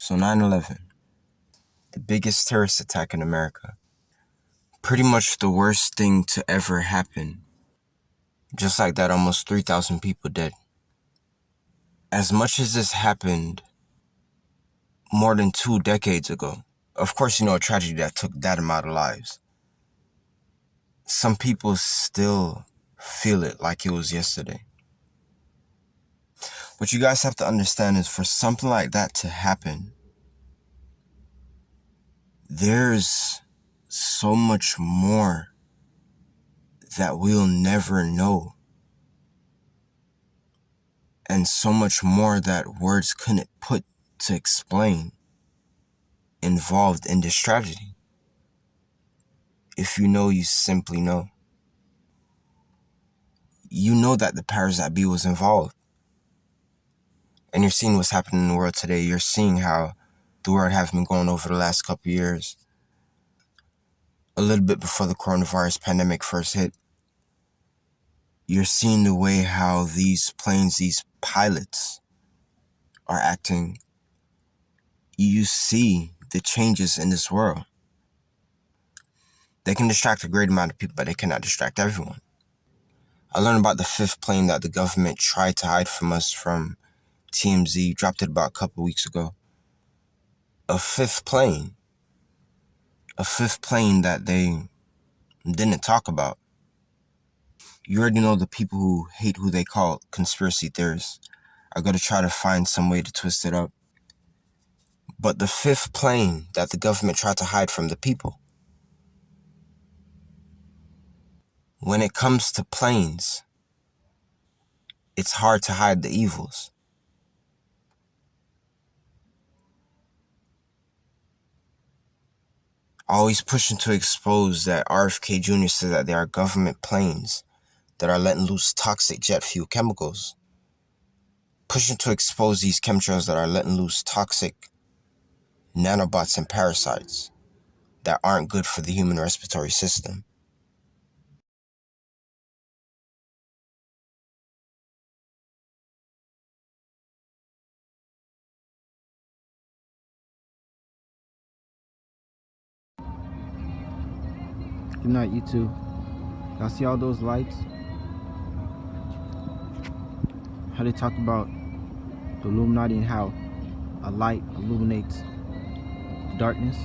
So 9/11, the biggest terrorist attack in America. Pretty much the worst thing to ever happen. Just like that, almost 3,000 people dead. As much as this happened more than 2 decades ago, of course, a tragedy that took that amount of lives. Some people still feel it like it was yesterday. What you guys have to understand is for something like that to happen, there's so much more that we'll never know. And so much more that words couldn't put to explain involved in this tragedy. If you know, you simply know. You know that the powers that be was involved. And you're seeing what's happening in the world today. You're seeing how the world has been going over the last couple of years. A little bit before the coronavirus pandemic first hit. You're seeing the way how these planes, these pilots are acting. You see the changes in this world. They can distract a great amount of people, but they cannot distract everyone. I learned about the 5th plane that the government tried to hide from us from TMZ, dropped it about a couple weeks ago. A 5th plane that they didn't talk about. You already know the people who hate who they call conspiracy theorists are going to try to find some way to twist it up. But the 5th plane that the government tried to hide from the people. When it comes to planes, it's hard to hide the evils. Always pushing to expose that RFK Jr. said that there are government planes that are letting loose toxic jet fuel chemicals. Pushing to expose these chemtrails that are letting loose toxic nanobots and parasites that aren't good for the human respiratory system. Good night, you two. Y'all see all those lights? How they talk about the Illuminati and how a light illuminates the darkness?